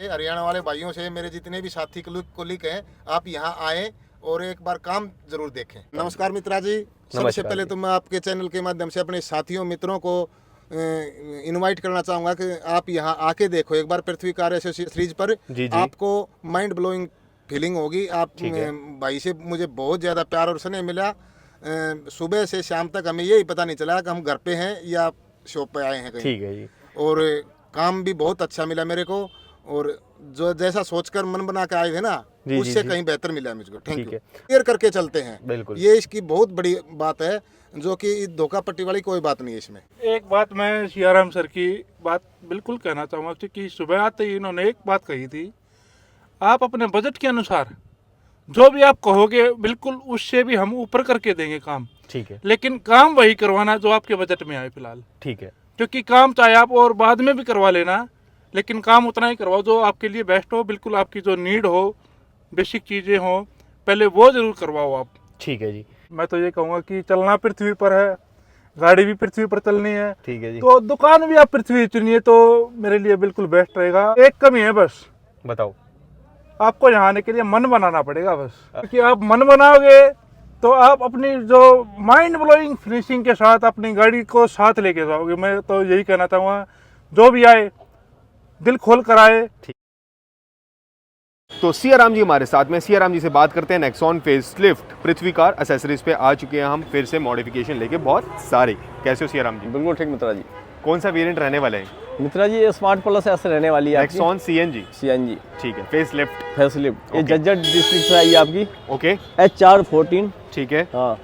हरियाणा वाले भाइयों से, मेरे जितने भी साथी कुलीग हैं, आप यहाँ आए और एक बार काम जरूर देखें। नमस्कार मित्रा जी, सबसे पहले तो मैं आपके चैनल के माध्यम से अपने साथियों मित्रों को इनवाइट करना चाहूँगा कि आप यहाँ आके देखो एक बार पृथ्वी कार एसेसरीज पर। जी। आपको माइंड ब्लोइंग फीलिंग होगी। आप भाई से मुझे बहुत ज़्यादा प्यार और स्नेह मिला। सुबह से शाम तक हमें यही पता नहीं चला कि हम घर पे हैं या शॉप पे आए हैं कहीं। ठीक है जी। और काम भी बहुत अच्छा मिला मेरे को, और जो जैसा सोचकर मन बना के आए थे ना, उससे कहीं बेहतर मिला मुझको। Thank you. क्लियर करके चलते हैं, बिल्कुल ये इसकी बहुत बड़ी बात है, जो कि धोखा पट्टी वाली कोई बात नहीं है इसमें। एक बात मैं सियाराम सर की बात बिल्कुल कहना चाहूँगा, क्योंकि सुबह आते ही इन्होंने एक बात कही थी, आप अपने बजट के अनुसार जो भी आप कहोगे बिल्कुल उससे भी हम ऊपर करके देंगे काम। ठीक है, लेकिन काम वही करवाना जो आपके बजट में आए फिलहाल। ठीक है, क्योंकि काम चाहे आप और बाद में भी करवा लेना, लेकिन काम उतना ही करवाओ जो आपके लिए बेस्ट हो, बिल्कुल आपकी जो नीड हो, बेसिक चीज़ें हो, पहले वो जरूर करवाओ आप। ठीक है जी। मैं तो ये कहूँगा कि चलना पृथ्वी पर है, गाड़ी भी पृथ्वी पर चलनी है। ठीक है जी। तो दुकान भी आप पृथ्वी चुनिए तो मेरे लिए बिल्कुल बेस्ट रहेगा। एक कमी है बस। बताओ। आपको यहाँ आने के लिए मन बनाना पड़ेगा बस, क्योंकि आप मन बनाओगे तो आप अपनी जो माइंड ब्लोइंग फिनिशिंग के साथ अपनी गाड़ी को साथ लेके जाओगे। मैं तो यही कहना चाहूँगा, जो भी आए दिल खोल कर आए। तो सियाराम जी हमारे साथ में, सियाराम जी से बात करते हैं। नेक्सॉन फेसलिफ्ट पृथ्वी कार एसेसरीज पे आ चुके हैं हम फिर से मॉडिफिकेशन लेके बहुत सारे। कैसे हो सियाराम जी? बिल्कुल ठीक मित्रा जी। कौन सा वेरिएंट रहने वाले हैं मित्रा जी? ये स्मार्ट प्लस ऐसे रहने वाली है नेक्सॉन सीएनजी। सीएनजी ठीक है। फेसलिफ्ट ये जज्जर डिस्ट्रिक्ट से आई आपकी। ओके। HR14। ठीक है। हाँ,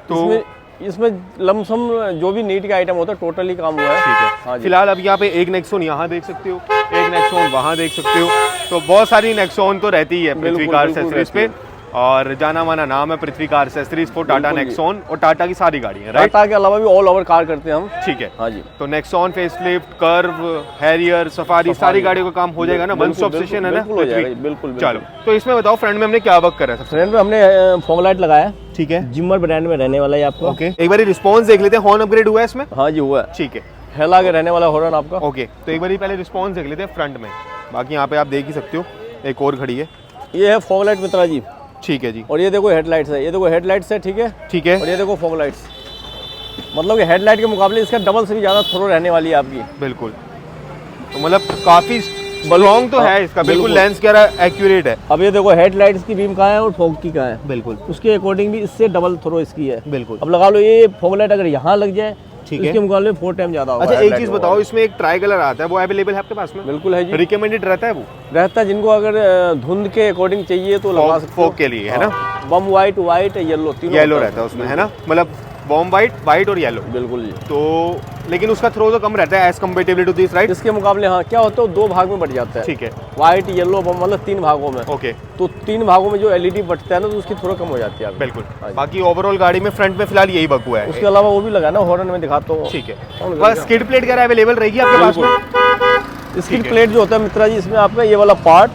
तो इसमें लमसम जो भी नीट का आइटम होता है टोटली काम हुआ है। ठीक है। हाँ, फिलहाल अब यहाँ पे एक नेक्सॉन यहाँ देख सकते हो, एक नेक्सॉन वहाँ देख सकते हो, तो बहुत सारी नेक्सॉन तो रहती ही है पृथ्वी कार एसेसरीज पे, और जाना माना नाम है Prithvi car accessories for Tata Nexon, और टाटा की सारी गाड़ी है, राइट? टाटा के अलावा भी ऑल ओवर कार करते हैं हम। ठीक है। हाँ जी। तो Nexon, facelift, curve, Harrier, safari सारी गाड़ियों का काम हो जाएगा ना? वन स्टॉप सेशन है ना? बिल्कुल। चलो, तो इसमें बताओ फ्रंट में हमने क्या वर्क करा है? फ्रंट में हमने फॉग लाइट लगाया। ठीक है। जिमर ब्रांड में रहने वाला है आपको। ओके। एक बार रिस्पॉन्स देख लेते हैं, हॉर्न अपग्रेड हुआ है इसमें? हाँ जी हुआ है। ठीक है। हेला के रहने वाला हॉर्न आपका। ओके, तो एक बार पहले रिस्पॉन्स देख लेते हैं फ्रंट में। बाकी यहाँ पे आप देख ही सकते हो, एक और खड़ी है, ये है फॉग लाइट मित्रा जी। ठीक है जी। और ये देखो हेडलाइट्स है, ये देखो हेडलाइट्स है। ठीक है। ठीक है। और ये देखो फॉग लाइट्स, मतलब कि हेडलाइट के मुकाबले इसका डबल से भी ज़्यादा थ्रो रहने वाली है आपकी। बिल्कुल, तो मतलब काफ़ी लॉन्ग तो है इसका, बिल्कुल लेंस क्या एक्यूरेट है। अब ये देखो हेडलाइट्स की बीम कहाँ है और फॉग की कहाँ है, बिल्कुल उसके अकॉर्डिंग भी इससे डबल थ्रो इसकी है। बिल्कुल। अब लगा लो ये फॉग लाइट अगर यहाँ लग जाए, इसके मुकाबले 4 टाइम ज्यादा होगा। अच्छा, एक चीज बताओ, इसमें एक ट्राई कलर आता है, वो अवेलेबल है आपके पास में? बिल्कुल है जी। रिकमेंडेड रहता है? वो रहता है, जिनको अगर धुंध के अकॉर्डिंग चाहिए तो लगा सकते हो। फॉग के लिए है ना? बम व्हाइट, व्हाइट, येलो, तीनों येलो रहता है उसमें, है ना? मतलब बॉम व्हाइट और येलो। बिल्कुल जी। तो लेकिन उसका थ्रो तो कम रहता है as comparatively to this, right? इसके मुकाबले हाँ, क्या होता है 2 भाग में बट जाता है। ठीक है। व्हाइट, येलो, बम, मतलब 3 भागों में। ओके। तो 3 भागों में जो LED बटता है ना, तो उसकी थ्रो कम हो जाती है। बिल्कुल। बाकी ओवरऑल गाड़ी में फ्रंट में फिलहाल यही बक हुआ है। उसके अलावा वो भी लगा ना हॉर्न में दिखाता हूँ। ठीक है। बस स्किड प्लेट क्या अवेलेबल रहेगी आपके पास में? स्किड प्लेट जो होता है मित्रा जी, इसमें आपका ये वाला पार्ट,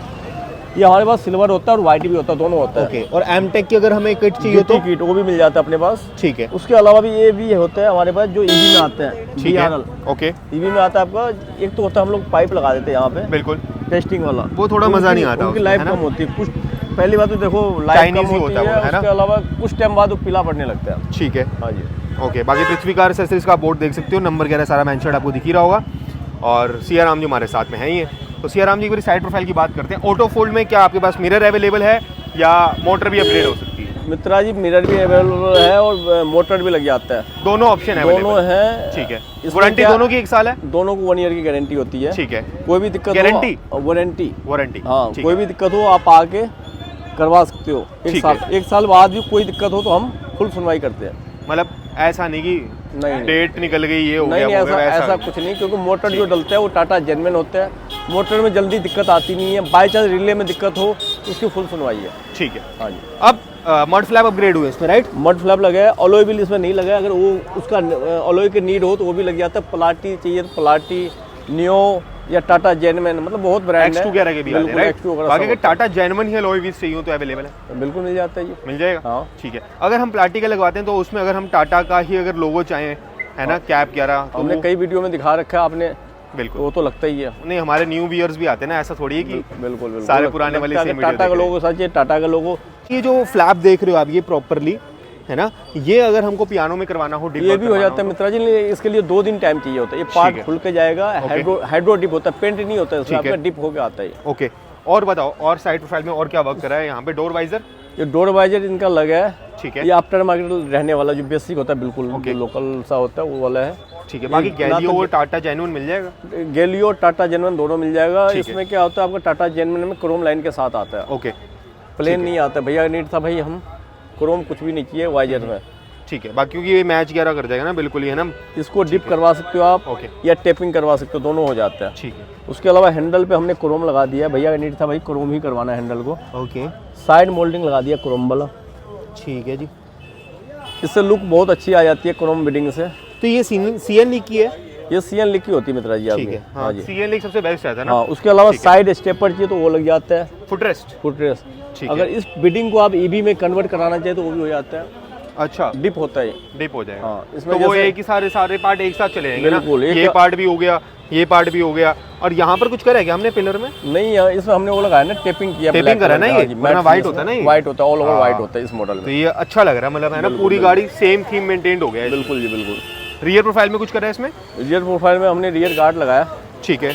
ये हमारे पास सिल्वर होता है और व्हाइट भी होता है, दोनों होता है। ओके। और एमटेक की अगर हमें किट चाहिए तो किट वो भी मिल जाता है अपने पास। ठीक है। उसके अलावा भी ये भी होता है हमारे पास जो EV में आते हैं। ठीक है। ओके। EV में आता है आपका, एक तो होता है हम लोग पाइप लगा देते हैं यहाँ पे, बिल्कुल टेस्टिंग वाला, वो थोड़ा मजा नहीं आता, उनकी लाइफ कम होती है कुछ। पहली बात तो देखो लाइफ कम होती है, उसके अलावा कुछ टाइम बाद वो पीला पड़ने लगता है। ठीक है। हाँ जी। ओके। बाकी पृथ्वी कार एसेसरीज का बोर्ड देख सकते हो, नंबर वगैरह सारा मेंशन आपको दिख ही रहा होगा, और सियाराम जी हमारे साथ में है ही है। तो सियाराम जी एक बार साइड प्रोफाइल की बात करते हैं। ऑटो फोल्ड में क्या आपके पास मिरर अवेलेबल है या मोटर भी अपग्रेड हो सकती है? मित्रा जी मिरर भी अवेलेबल है और मोटर भी लग जाता है, दोनों ऑप्शन है? दोनों है। ठीक है। वारंटी दोनों की 1 साल है? दोनों को 1 ईयर की गारंटी होती है। ठीक है। कोई भी दिक्कत गारंटी? वारंटी हाँ, कोई भी दिक्कत हो आप आके करवा सकते हो। 1 साल बाद भी कोई दिक्कत हो तो हम फुल सुनवाई करते हैं। मतलब ऐसा नहीं कि नहीं डेट निकल गई ये हो नहीं, गया, ऐसा कुछ नहीं, क्योंकि मोटर जो डलता है वो टाटा जेन्युइन होता है, मोटर में जल्दी दिक्कत आती नहीं है। बाई चांस रिले में दिक्कत हो तो उसकी फुल सुनवाई है। ठीक है। हाँ जी। अब मड फ्लैप अपग्रेड हुए इसमें, राइट? मड फ्लैप लगा है, अलॉय व्हील इसमें नहीं लगा है, अगर वो उसका अलॉय की नीड हो तो वो भी लग जाता है। प्लाटी चाहिए तो प्लाटी, नियो या टाटा जेन्युइन, मतलब बहुत ब्रांड है। X2 वगैरह के भी आते हैं, राइट? बाकी अगर टाटा जेन्युइन ही अलॉय व्हील्स चाहिए तो अवेलेबल है? बिल्कुल मिल जाता है, ये मिल जाएगा। हाँ। ठीक है। अगर हम प्लाटी का लगवाते हैं तो उसमें अगर हम टाटा का ही अगर लोगो चाहें, है ना, कैप 11, हमने कई वीडियो में दिखा रखा है आपने, बिल्कुल। वो तो लगता ही है। नहीं, हमारे न्यू व्यूअर्स भी आते हैं ना, ऐसा थोड़ी है कि बिल्कुल बिल्कुल सारे पुराने वाले सेम वीडियो टाटा का लोगो सच है, टाटा का लोगो। ये जो फ्लैप देख रहे हो आप, ये प्रॉपरली है ना, ये अगर हमको पियानो में करवाना हो, डिप ये वर्क भी हो करवाना जाता है मित्रा जी, इसके लिए 2 दिन टाइम चाहिए होता है। ये पार्ट खुल के जाएगा, हाइड्रो डिप होता है, पेंट नहीं होता है इसमें, आपका डिप होके आता है। ओके, और बताओ, और साइड प्रोफाइल में और क्या वर्क करा है? यहाँ पे डोर वाइजर, ये डोर वाइजर इनका लगा है, ठीक है। ये आफ्टर मार्केट रहने वाला जो बेसिक होता है, बिल्कुल लोकल सा होता है वो वाला है, ठीक है। बाकी गैलियो और टाटा जेन्युइन मिल जाएगा? गैलियो टाटा जेन्युइन दोनों मिल जाएगा। इसमें क्या होता है, आपका टाटा जेन्युइन में क्रोम लाइन के साथ आता है। ओके, प्लेन नहीं आता भैया, नीट था भाई, हम क्रोम कुछ भी नहीं चाहिए वाइजर में, ठीक है। बाकी क्योंकि ये मैच वगैरह कर जाएगा ना, बिल्कुल ही है ना। इसको डिप करवा सकते हो आप, ओके, या टेपिंग करवा सकते हो, दोनों हो जाता है, ठीक है। उसके अलावा हैंडल पे हमने क्रोम लगा दिया, भैया का नीट था भाई, क्रोम ही करवाना है हैंडल को। ओके, साइड मोल्डिंग लगा दिया क्रोम वाला, ठीक है जी। इससे लुक बहुत अच्छी आ जाती है क्रोम बिडिंग से। तो ये सीएन लीक की है? ये सीएन लिखी होती है मित्रा जी आपकी। ठीक है, हाँ जी, सीएन लीक सबसे बेस्ट रहता है ना। हाँ, उसके अलावा साइड स्टेपर चाहिए तो वो लग जाता है, फुट रेस्ट, फुट रेस्ट। ठीक अगर इस बिडिंग को आप ईबी में कन्वर्ट कराना चाहे तो वो भी हो जाता है, अच्छा, डिप होता है। डिप हो जाएगा। हाँ, इसमें तो वो जैसे- एक ही सारे पार्ट एक साथ चले जाएंगे ना? बिल्कुल, ये पार्ट भी हो गया, ये पार्ट भी हो गया, और यहाँ पर कुछ करा है क्या हमने पिलर में? नहीं, इसमें हमने वो लगाया ना, टेपिंग किया, टेपिंग करा ना, ये वरना व्हाइट होता है ना, ये व्हाइट होता है, ऑल ओवर व्हाइट होता है इस मॉडल तो में। ये अच्छा लग रहा है, मतलब है ना, पूरी गाड़ी सेम थीम मेंटेन्ड हो गया है। बिल्कुल जी बिल्कुल। रियर प्रोफाइल में कुछ करा है इसमें? रियर प्रोफाइल में हमने रियर गार्ड लगाया, ठीक है,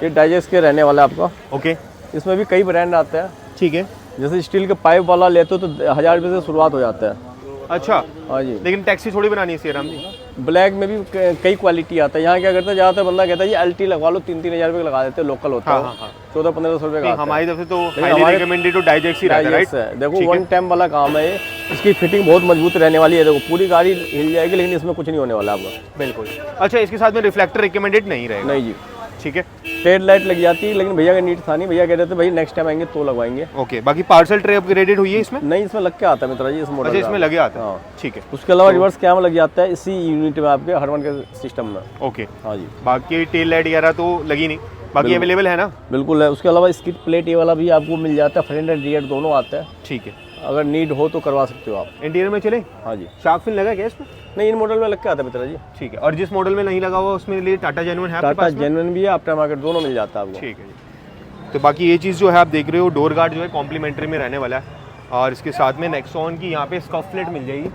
ये डाइजेस्ट के रहने वाला है आपका। ओके, इसमें भी कई ब्रांड आते हैं, ठीक है। जैसे स्टील के पाइप वाला लेते हो तो 1000 रुपये से शुरुआत हो जाता है। अच्छा, हाँ जी, लेकिन टैक्सी थोड़ी बनानी है सीआराम जी। ब्लैक में भी कई क्वालिटी आता है। यहाँ क्या करता है, ज़्यादातर बंदा कहता है जी अल्टी लगवा लो, 3-3 हज़ार रुपये लगा देते हैं, लोकल होता है, 1400-1500 रुपये का। हमारी तरफ से तो हमारे- हाईली रिकमेंडेड तो डाइजेक्स ही रहता है, डाइजेक्स राइट? है, देखो वन टाइम वाला काम है ये, इसकी फिटिंग बहुत मजबूत रहने वाली है। देखो पूरी गाड़ी हिल जाएगी, लेकिन इसमें कुछ नहीं होने वाला आपका। बिल्कुल। अच्छा, इसके साथ में रिफ्लेक्टर रिकमेंडेड नहीं रहेगा? नहीं जी, ठीक है, टेल लाइट लग जाती है, लेकिन भैया का नीट था नहीं, भैया कह रहे थे भाई नेक्स्ट टाइम आएंगे तो लगवाएंगे। ओके। बाकी पार्सल ट्रे अपग्रेडेड हुई है इसमें? नहीं, इसमें लग के आता है मित्रा जी, इस मॉडल अच्छा, इसमें लगे आता है, हाँ। ठीक है। उसके अलावा रिवर्स कैमरा लग जाता है इसी यूनिट में, आपके हरवन के सिस्टम में। ओके, हाँ जी, बाकी टेल लाइट वगैरह तो लगी नहीं, बाकी अवेलेबल है ना? बिल्कुल है। उसके अलावा स्किड प्लेट ये वाला भी आपको मिल जाता है, फ्रंट एंड रियर दोनों आता है, ठीक है। अगर नीड हो तो करवा सकते हो आप। इंटीरियर में चले, हाँ जी, शार्क फिन लगा क्या इसमें? नहीं, इन मॉडल में लग के आता है मित्रा जी। ठीक है। और जिस मॉडल में नहीं लगा हुआ उसमें लिए टाटा जेन्युइन है आपके टाटा पास में? जेन्युइन भी है, आफ्टर मार्केट दोनों मिल जाता है आपको। ठीक है जी। तो बाकी ये चीज़ जो है आप देख रहे हो, डोर गार्ड जो है कॉम्प्लीमेंट्री में रहने वाला है, और इसके साथ में नेक्सॉन की यहाँ पे स्कफ प्लेट मिल जाएगी,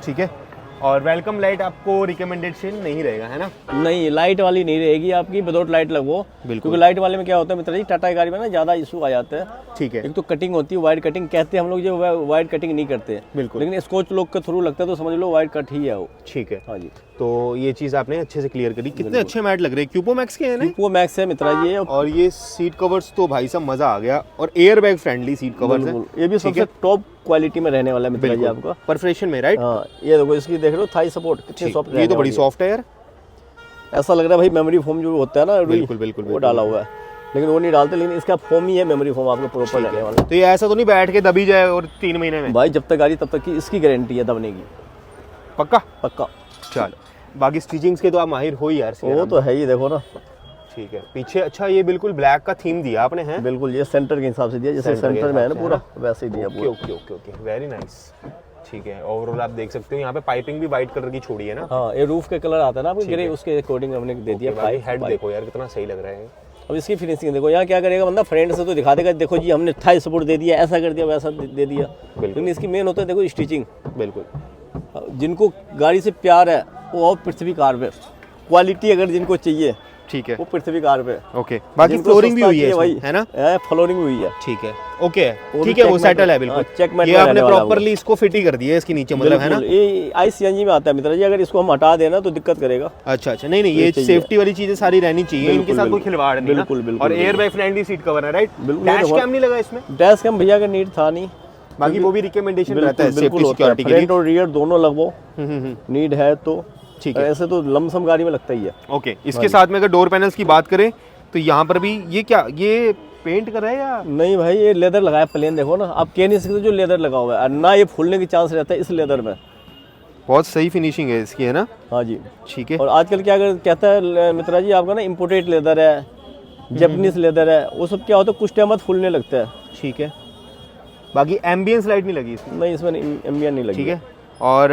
ठीक है। और वेलकम लाइट आपको रिकमेंडेड से नहीं रहेगा, है ना? नहीं, लाइट वाली नहीं रहेगी आपकी, विदाउट लाइट लगवाओ, क्योंकि लाइट वाले में क्या होता है मित्र जी, टाटा की गाड़ी में ना ज़्यादा इशू आ जाता है। ठीक है, एक तो कटिंग होती है, वाइड कटिंग कहते हैं हम लोग, जो वाइड कटिंग नहीं करते, बिल्कुल। लेकिन स्कॉच लोग के थ्रू लगता है तो समझ लो वाइड कट ही है वो। ठीक है। हाँ जी, तो ये चीज़ आपने अच्छे से क्लियर करी। कितने अच्छे मैट लग रहे हैं, क्यूपो मैक्स के हैं ना? वो मैक्स है मित्रा जी। और ये सीट कवर्स तो भाई साहब मज़ा आ गया, और air bag friendly seat covers है, बिल्कुल, ये भी सबसे टॉप क्वालिटी में रहने वाला है मित्रा जी आपका। परफोरेशन में, राइट? हाँ, ये देखो इसकी देख रहे हो थाई सपोर्ट कितनी सॉफ्ट, ये तो बड़ी सॉफ्ट है यार, ऐसा लग रहा है भाई मेमोरी फोम जो होता है ना, बिल्कुल बिल्कुल वो डाला हुआ है, लेकिन वो नहीं डालते, लेकिन इसका फोम ही है मेमोरी फोम आपको प्रॉपर रहने वाला। तो ये ऐसा तो नहीं बैठ के दबी जाए और 3 महीने में? भाई जब तक गाड़ी तब तक की इसकी गारंटी है दबने की, पक्का? पक्का। चलो, बाकी स्टिचिंग्स के तो आप माहिर हो ही यार। वो तो है ही, देखो ना। ठीक है। पीछे अच्छा ये बिल्कुल ब्लैक का थीम दिया आपने, है? बिल्कुल, ये सेंटर के हिसाब से दिया, जैसे सेंटर के सेंटर में है ना हिसाब से, पूरा, वैसे ही दिया ओके पूरा। Okay okay okay, very nice. ठीक है। ओवरऑल आप देख सकते हो यहाँ पे पाइपिंग भी वाइट कलर की छोड़ी है ना? हाँ, ये रूफ के कलर आता है ना आपके ग्रे, उसके अकॉर्डिंग हमने दे दिया भाई पाइप। हेड देखो यार कितना सही लग रहा है। अब इसकी फिनिशिंग देखो, यहाँ क्या करेगा बंदा, फ्रंट से तो दिखा देगा, देखो जी हमने थाई सपोर्ट दे दिया, ऐसा कर दिया, वैसा दे दिया, लेकिन इसकी मेन होता है देखो स्टिचिंग। बिल्कुल। जिनको गाड़ी से प्यार है वो और पृथ्वी कार पे, क्वालिटी अगर जिनको चाहिए ठीक है, वो पृथ्वी कार पे। ओके। बाकी जिनको फ्लोरिंग भी सस्ता हुई है चाहिए इसमें, भाई, है ना? फ्लोरिंग हुई है, ठीक है, ओके वो ठीक भी है, वो check सेटल mat है में, बिल्कुल। हाँ, check mat ये में आपने रहने वाला प्रॉपर्ली इसको फिट ही कर दिया है इसके नीचे, मतलब है ना? बिल्कुल। ये ICNG में आता है मित्र जी, अगर इसको हम हटा देना तो दिक्कत करेगा। अच्छा अच्छा, नहीं नहीं, ये सेफ्टी वाली चीजें सारी रहनी चाहिए, इनके साथ कोई खिलवाड़ नहीं। बिल्कुल, बिल्कुल, और air bag friendly seat cover है, राइट? बिल्कुल। डैश कैम नहीं लगा इसमें? डैश कैम भैया का नीड था नहीं, बाकी वो भी रिकमेंडेशन रहता है बिल्कुल सेफ्टी सिक्योरिटी के लिए। फ्रंट और रियर दोनों लगवाओ, नीड है तो। ठीक है, ऐसे तो लमसम गाड़ी में लगता ही है। ओके। इसके साथ में अगर डोर पैनल्स की बात करें तो यहाँ पर भी ये क्या, ये पेंट कर रहा है या नहीं भाई, ये लेदर लगाया प्लेन, देखो ना, आप कह नहीं सकते जो लेदर लगा हुआ है, और ना ये फूलने की चांस रहता है इस लेदर में। बहुत सही फिनिशिंग है इसकी, है ना? हाँ जी। ठीक है। और आजकल क्या कहता है मित्रा जी आपका ना, इम्पोर्टेड लेदर है, जापानीज लेदर है, वो सब क्या होता है कुछ टाइम बाद फूलने लगता है। ठीक है। बाकी एम्बियंस लाइट नहीं लगी इसमें? नहीं, इसमें एम्बियन नहीं लगी। ठीक है। और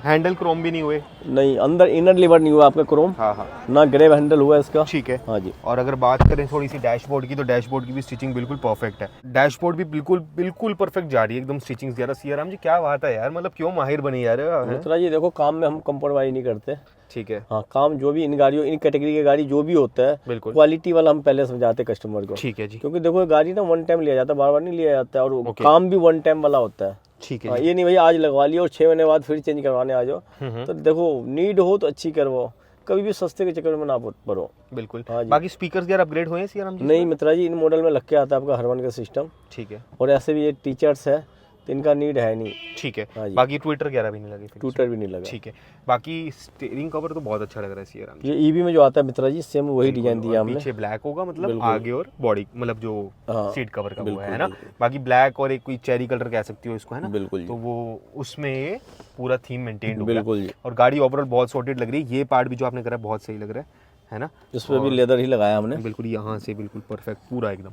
हैंडल क्रोम भी नहीं हुए। नहीं, अंदर इनर लीवर नहीं हुआ आपका क्रोम, हाँ हाँ ना ग्रेव हैंडल हुआ इसका। ठीक है। हाँ जी। और अगर बात करें थोड़ी सी डैशबोर्ड की, तो डैशबोर्ड की भी स्टिचिंग बिल्कुल परफेक्ट है। डैशबोर्ड भी बिल्कुल बिल्कुल परफेक्ट जा रही है एकदम स्टिचिंग वगैरह। सीआराम जी क्या बात है यार, मतलब क्यों माहिर बने जा रहे हो। मित्रा जी देखो, काम में हम कंप्रोमाइज नहीं करते। ठीक है। हाँ, काम जो भी इन गाड़ियों, इन कैटेगरी की गाड़ी जो भी होता है, बिल्कुल क्वालिटी वाला हम पहले समझाते हैं कस्टमर को। ठीक है जी। क्योंकि देखो गाड़ी ना वन टाइम लिया जाता है, बार बार नहीं लिया जाता है, और Okay. काम भी वन टाइम वाला होता है। ठीक हाँ, है। ये नहीं भाई आज लगवा लिया और 6 महीने बाद फिर चेंज करवाने आ जाओ। तो देखो नीड हो तो अच्छी करवाओ, कभी भी सस्ते के चक्कर में ना पड़ो। बिल्कुल। हाँ जी। बाकी स्पीकर्स वगैरह अपग्रेड हुए हैं सीआराम जी? नहीं मित्रा जी, इन मॉडल में लग के आता है आपका हरमन का सिस्टम, ठीक है। और ऐसे भी ये टीचर्स है तो इनका नीड है नहीं। ठीक है। हाँ जी। बाकी ट्विटर वगैरह भी नहीं लगे फिर? टूटर भी नहीं लगा। ठीक है। बाकी स्टीयरिंग कवर तो बहुत अच्छा लग रहा है सीआराम जी। ये ईवी में जो आता है मित्रा जी, सेम वही डिजाइन दिया और हमने। पीछे ब्लैक होगा, मतलब बिल्कुल। आगे और बॉडी, मतलब जो हाँ, सीट कवर का वो बिल्कुल, है ना। बिल्कुल। बाकी ब्लैक और एक कोई चेरी कलर कह सकती हो इसको, है ना। बिल्कुल जी। तो वो उसमें ये पूरा थीम मेंटेन हो गया। बिल्कुल जी। और गाड़ी ओवरऑल बहुत सॉर्टेड लग रही है। ये पार्ट भी जो आपने करा बहुत सही लग रहा है ना। इस पे भी लेदर ही लगाया हमने। बिल्कुल यहाँ से बिल्कुल परफेक्ट पूरा एकदम।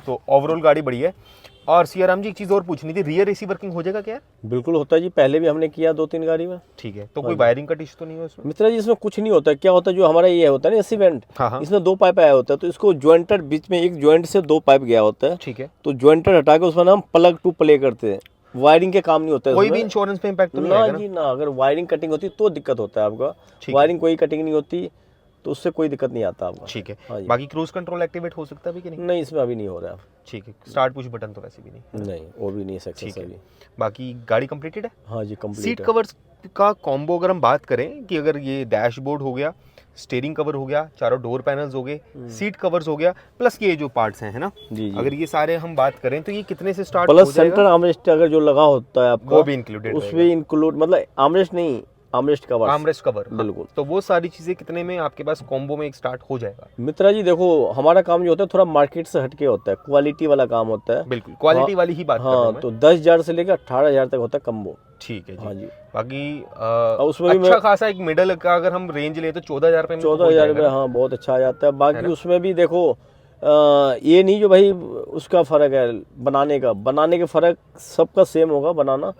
तो ओवरऑल गाड़ी बढ़िया है। और सीआराम जी एक चीज़ और पूछनी थी, रियर एसी वर्किंग हो जाएगा क्या? बिल्कुल होता है जी, पहले भी हमने किया 2-3 गाड़ी में। ठीक है। तो कोई वायरिंग का टिश्यू तो नहीं है उसमें? मित्रा जी इसमें कुछ नहीं होता है। क्या होता है, जो हमारा ये होता है ना एसी वेंट, हाँ हाँ। इसमें 2 पाइप आया होता है, तो इसको ज्वाइंटर बीच में, एक ज्वाइंट से 2 पाइप गया होता है, ठीक है। तो ज्वाइंटर हटा के उसमें ना हम प्लग टू प्ले करते हैं। वायरिंग के काम नहीं होता है कोई भी इसमें। इंश्योरेंस पे इम्पैक्ट तो नहीं ना आएगा ना? जी ना, अगर वायरिंग कटिंग होती तो दिक्कत होता है आपका। ठीक है। वायरिंग कोई कटिंग नहीं होती तो उससे कोई दिक्कत नहीं आता आपका। ठीक है। हाँ जी। बाकी क्रूज कंट्रोल एक्टिवेट हो सकता है भी कि नहीं? नहीं, इसमें अभी नहीं हो रहा है। ठीक है। स्टार्ट पुश बटन तो वैसे भी नहीं। नहीं, वो भी नहीं ठीक सक्सेस है। अभी। बाकी गाड़ी कंप्लीटेड है। हाँ जी, कंप्लीट सीट है। कवर्स का कॉम्बो अगर हम बात करें कि अगर ये डैशबोर्ड हो गया, स्टीयरिंग कवर हो गया, चारों डोर पैनल्स हो गए, सीट कवर्स हो गया, प्लस ये जो पार्ट्स हैं, है ना। जी जी। अगर ये सारे हम बात करें तो ये कितने से स्टार्ट प्लस हो जाएगा? सेंटर आर्मरेस्ट अगर जो लगा होता है आपका, वो भी इंक्लूडेड उसमें इंक्लूड, मतलब आर्मरेस्ट नहीं, आर्मरेस्ट कवर। Armrest cover. बिल्कुल। तो वो सारी चीजें कितने में आपके पास कॉम्बो में एक स्टार्ट हो जाएगा? मित्रा जी देखो, हमारा काम जो होता है थोड़ा मार्केट से हटके होता है, क्वालिटी वाला काम होता है। बिल्कुल क्वालिटी वाली ही बात कर रहा हूं हाँ, मैं। तो 10,000 से लेकर 18,000 तक होता है कम्बो। ठीक है जी। हाँ जी। बाकी उसमें भी अच्छा खासा एक मिडल का अगर हम रेंज ले तो 14,000 रुपये में तो हो 14,000 जाएगा रुपये, हाँ बहुत अच्छा आ जाता है। बाकी उसमें भी देखो, ये नहीं जो भाई उसका फर्क है बनाने के फर्क सबका सेम होगा बनाना,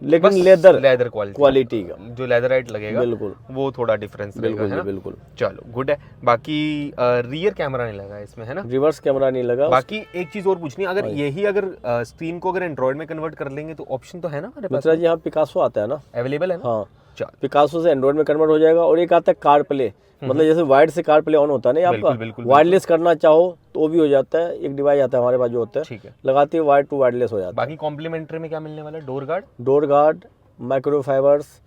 लेकिन लेदर क्वालिटी का जो लेदराइट लगेगा बिल्कुल वो थोड़ा डिफरेंस रहेगा, बिल्कुल है ना। जी बिल्कुल। चलो गुड है। बाकी रियर कैमरा नहीं लगा इसमें, है ना। रिवर्स कैमरा नहीं लगा। बाकी एक चीज और पूछनी है, अगर यही अगर स्क्रीन को अगर एंड्रॉइड में कन्वर्ट कर लेंगे तो ऑप्शन तो है ना हमारे पास, मित्रा जी यहाँ पिकासो आता है ना। अवेलेबल है ना। हाँ, चलो पिकासो से एंड्रॉइड में कन्वर्ट हो जाएगा। और एक आता है कार प्ले, मतलब जैसे वायर्ड से कार प्ले ऑन होता है ना आपका, बिल्कुल, वायरलेस करना चाहो तो वो भी हो जाता है। एक डिवाइस आता है हमारे पास जो होता है, ठीक है। लगाते हुए वायर टू वायरलेस हो जाता है। बाकी कॉम्प्लीमेंट्री में क्या मिलने वाला है? Door guard, door guard, microfibres,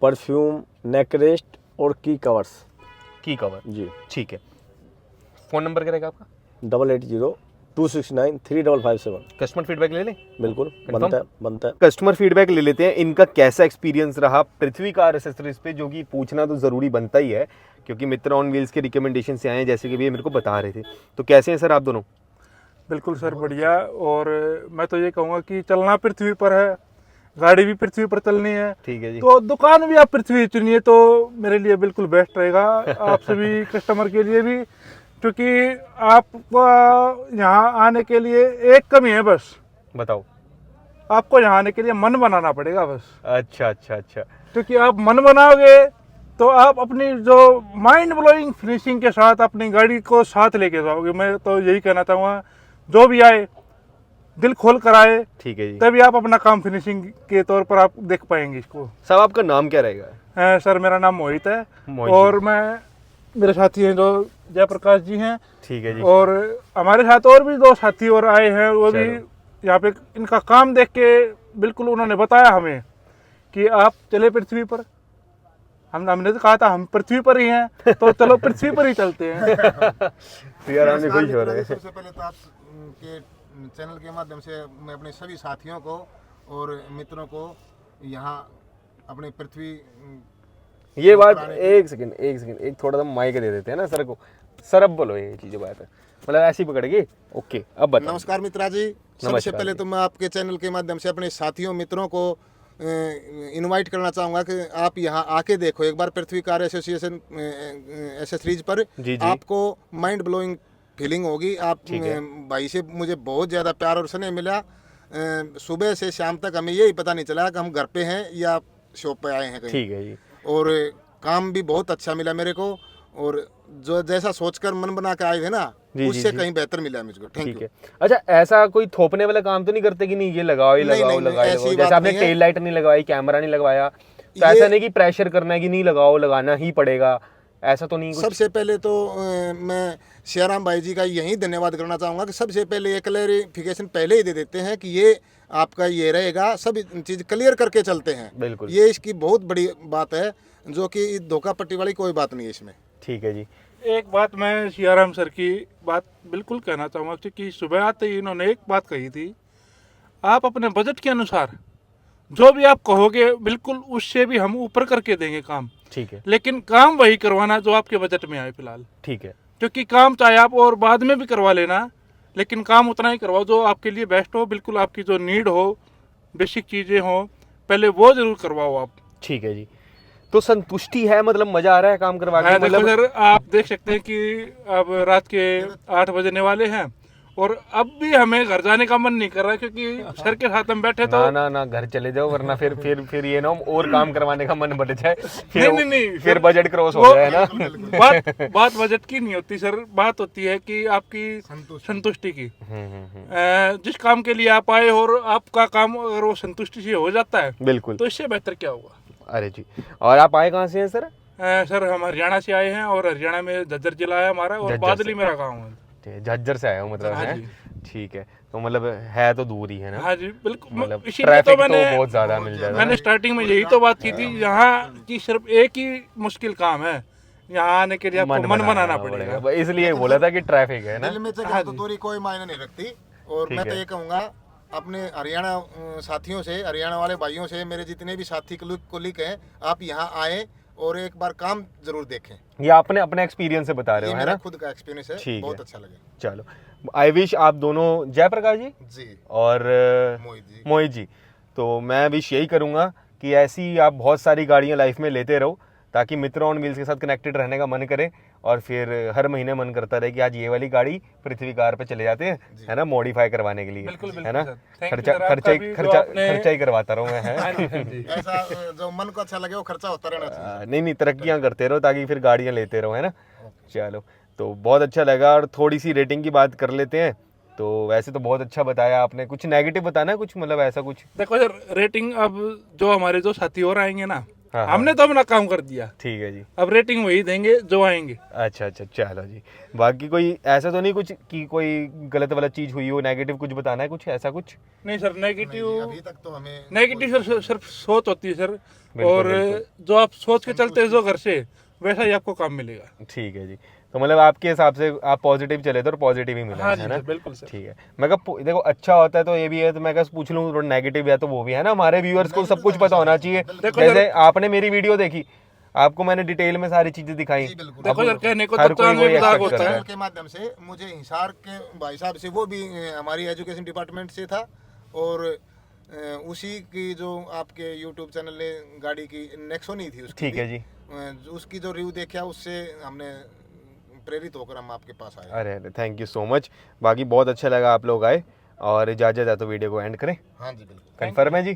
perfume, neck rest और की कवर्स। की कवर, जी। ठीक है। फोन नंबर क्या रहेगा आपका? 8802693557। कस्टमर फीडबैक ले लें? बिल्कुल Confirm? बनता है। कस्टमर फीडबैक ले लेते हैं, इनका कैसा एक्सपीरियंस रहा पृथ्वी कार एसेसरीज पे, जो कि पूछना तो ज़रूरी बनता ही है क्योंकि मित्र ऑन व्हील्स के रिकमेंडेशन से आए हैं, जैसे कि भी ये मेरे को बता रहे थे। तो कैसे हैं सर आप दोनों? बिल्कुल सर, बढ़िया। और मैं तो ये कहूँगा कि चलना पृथ्वी पर है, गाड़ी भी पृथ्वी पर चलनी है, ठीक है जी। तो दुकान भी आप पृथ्वी चुनिए तो मेरे लिए बिल्कुल बेस्ट रहेगा, आप सभी कस्टमर के लिए भी। क्योंकि आपको यहाँ आने के लिए एक कमी है बस, बताओ। आपको यहाँ आने के लिए मन बनाना पड़ेगा बस। अच्छा अच्छा अच्छा। क्योंकि आप मन बनाओगे तो आप अपनी जो माइंड ब्लोइंग फिनिशिंग के साथ अपनी गाड़ी को साथ लेके जाओगे। मैं तो यही कहना चाहूँगा, जो भी आए दिल खोल कर आए, ठीक है जी। तभी आप अपना काम फिनिशिंग के तौर पर आप देख पाएंगे इसको। साहब आपका नाम क्या रहेगा? सर मेरा नाम मोहित है, मोहित और मैं, मेरे साथी हैं जो जयप्रकाश जी हैं, ठीक है जी। और हमारे साथ और भी 2 साथी और आए हैं, वो भी यहाँ पे इनका काम देख के बिल्कुल उन्होंने बताया हमें कि आप चले पृथ्वी पर। हमने तो कहा था हम पृथ्वी पर ही हैं, तो चलो पृथ्वी पर ही चलते हैं। आराम से खुश हो रहे हैं। सबसे पहले तो आपके चैनल के माध्यम से मैं अपने सभी साथियों को और मित्रों को यहाँ अपने पृथ्वी ये बात एक सेकंड एक थोड़ा सा माइक दे देते हैं ना सर को। सर अब बोलो ये चीज़ बात है, मतलब ऐसी पकड़ेगी। ओके अब बताओ। नमस्कार मित्रा जी, सबसे पहले तो मैं आपके चैनल के माध्यम से अपने साथियों मित्रों को इनवाइट करना चाहूँगा कि आप यहाँ आके देखो एक बार पृथ्वी कार एसोसिएशन एसेसरीज पर। जी। आपको माइंड ब्लोइंग फीलिंग होगी। आप भाई से मुझे बहुत ज़्यादा प्यार और स्नेह मिला। सुबह से शाम तक हमें यही पता नहीं चला कि हम घर पे हैं या शॉप पे आए हैं कहीं। ठीक है जी। और काम भी बहुत अच्छा मिला मेरे को, और जो जैसा सोचकर मन बना के आए थे ना, जी, उससे जी। कहीं बेहतर मिला मुझको। थैंक ठीक यू। है। अच्छा, ऐसा कोई थोपने वाला काम तो नहीं करते कि नहीं ये लगाओ, ये नहीं, लगाओ, नहीं, लगाओ, ऐसी लगाओ। बात जैसे आपने नहीं है। टेल लाइट नहीं लगवाई, कैमरा नहीं लगवाया, तो ये- ऐसा नहीं कि प्रेशर करना है कि नहीं लगाओ, लगाना ही पड़ेगा, ऐसा तो नहीं कुछ? सबसे पहले तो मैं सियाराम भाई जी का यही धन्यवाद करना चाहूँगा कि सबसे पहले ये क्लैरिफिकेशन पहले ही दे देते हैं कि ये आपका ये रहेगा, सब चीज़ क्लियर करके चलते हैं। बिल्कुल। ये इसकी बहुत बड़ी बात है, जो कि धोखा पट्टी वाली कोई बात नहीं है इसमें। ठीक है जी। एक बात मैं सियाराम सर की बात बिल्कुल कहना चाहूँगा, क्योंकि सुबह आते ही इन्होंने एक बात कही थी, आप अपने बजट के अनुसार जो भी आप कहोगे बिल्कुल उससे भी हम ऊपर करके देंगे काम, ठीक है। लेकिन काम वही करवाना जो आपके बजट में आए फिलहाल। ठीक है। क्योंकि काम चाहे आप और बाद में भी करवा लेना, लेकिन काम उतना ही करवाओ जो आपके लिए बेस्ट हो, बिल्कुल आपकी जो नीड हो, बेसिक चीज़ें हो, पहले वो जरूर करवाओ आप। ठीक है जी। तो संतुष्टि है, मतलब मजा आ रहा है काम करवा के? है, देखो मतलब सर, आप देख सकते हैं कि अब रात के 8 बजने वाले हैं और अब भी हमें घर जाने का मन नहीं कर रहा है, क्योंकि सर के साथ हम बैठे तो ना ना ना, घर चले जाओ, वरना फिर ये ना और काम करवाने का मन बढ़ जाए, फिर नहीं, फिर सर, बजट क्रॉस हो वो- जाए ना। बात बजट की नहीं होती सर, बात होती है कि आपकी संतुष्टि की। जिस काम के लिए आप आए और आपका काम अगर वो संतुष्टि से हो जाता है बिल्कुल। तो इससे बेहतर क्या होगा। अरे जी, और आप आए कहाँ से हैं सर? सर हम हरियाणा से आए हैं और हरियाणा में झज्जर जिला है हमारा और झज्जर बादली से। मेरा गाँव है। झज्जर से आया हूँ मतलब हाँ है। जी। ठीक है, तो मतलब है तो दूर ही है ना? हाँ जी बिल्कुल, मतलब इसीलिए ट्रैफिक तो मैंने बहुत ज्यादा मिल जाता है। मैंने स्टार्टिंग में यही तो बात की थी, यहाँ की सिर्फ एक ही मुश्किल काम है, यहाँ आने के लिए आपको मन बनाना पड़ेगा। बस इसलिए बोला था कि ट्रैफिक है ना। दिल में जगह तो दूरी कोई मायने नहीं रखती। और ठीक मैं तो है। ये कहूँगा अपने हरियाणा साथियों से, हरियाणा वाले भाइयों से, मेरे जितने भी साथी कोलीग हैं, आप यहाँ आए और एक बार काम जरूर देखें। ये आपने अपने एक्सपीरियंस से बता रहे ये हो है मेरा ना? खुद का एक्सपीरियंस है, ठीक बहुत है। अच्छा लगे। चलो, आई विश आप दोनों, जयप्रकाश जी जी, और मोहित जी। मोहित जी, तो मैं विश यही करूँगा कि ऐसी आप बहुत सारी गाड़ियाँ लाइफ में लेते रहो, ताकि मित्रों ऑन व्हील्स के साथ कनेक्टेड रहने का मन करे, और फिर हर महीने मन करता रहे कि आज ये वाली गाड़ी पृथ्वी कार पे चले जाते हैं, है ना, मॉडिफाई करवाने के लिए, बिल्कुल, है ना? बिल्कुल सर। Thank you खर्चा सर, खर्चा आपका ही भी जो खर्चा आपने- खर्चा ही करवाता रहूँ मैं, हाँ जी, है? हाँ जी। ऐसा जो मन को अच्छा लगे वो खर्चा होता रहना चाहिए। नहीं नहीं, तरक्कियाँ करते रहो ताकि फिर गाड़ियाँ लेते रहो, है ना? चलो, तो बहुत अच्छा लगा। और थोड़ी सी रेटिंग की बात कर लेते हैं। तो वैसे तो बहुत अच्छा बताया आपने, कुछ नेगेटिव बताना है, कुछ मतलब ऐसा कुछ? देखो सर, रेटिंग अब जो हमारे जो साथी और आएंगे ना, हाँ, हमने तो अपना काम कर दिया, ठीक है जी। अब रेटिंग वही देंगे जो आएंगे। अच्छा अच्छा, चलो जी। बाकी कोई ऐसा तो नहीं कुछ कि कोई गलत वाला चीज़ हुई हो, नेगेटिव कुछ बताना है, कुछ ऐसा कुछ? नहीं सर, नेगेटिव अभी तक तो हमें नेगेटिव सर सिर्फ सोच होती है सर, बिल्कुल, और बिल्कुल। जो आप सोच के चलते हैं जो घर से, वैसा ही आपको काम मिलेगा। ठीक है जी। तो मतलब आपके हिसाब से आप पॉजिटिव चले थे और पॉजिटिव ही मिला हाँ है जी ना? सर, बिल्कुल सर। ठीक है। मैं कहा देखो, अच्छा होता है तो ये भी है, तो मैं कहा पूछ लूँ, थोड़ा नेगेटिव है तो वो भी है ना, हमारे व्यूअर्स को सब कुछ पता होना चाहिए। देखो जैसे सर- आपने मेरी वीडियो देखी, आपको मैंने डिटेल में सारी चीजें दिखाई। जी, बिल्कुल। देखो सर, कहने को हर तो कोई चांद वही में दाग expect होता करता है। है। चैनल के माध्यम से मुझे हिसार के भाई साहब से, वो भी हमारी एजुकेशन डिपार्टमेंट से था, और उसी की जो आपके यूट्यूब चैनल ने गाड़ी की नेक्सो नहीं थी उसकी ठीक है भी, जी। उसकी जो रिव्यू देखा उससे हमने प्रेरित होकर हम आपके पास आए। अरे अरे, थैंक यू सो मच। बाकी बहुत अच्छा लगा आप लोग आए, और इजाजत है तो वीडियो को एंड करें। हाँ जी, बिल्कुल। कन्फर्म है जी?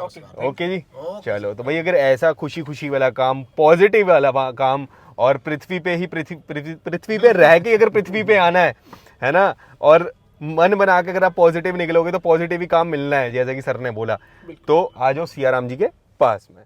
नमस्कार। ओके जी। ओके। चलो, तो भाई अगर ऐसा खुशी खुशी वाला काम, पॉजिटिव वाला काम, और पृथ्वी पे ही पृथ्वी पे रह के अगर पृथ्वी पे आना है ना, और मन बना के अगर आप पॉजिटिव निकलोगे तो पॉजिटिव ही काम मिलना है, जैसा कि सर ने बोला। तो आ जाओ सियाराम जी के पास में।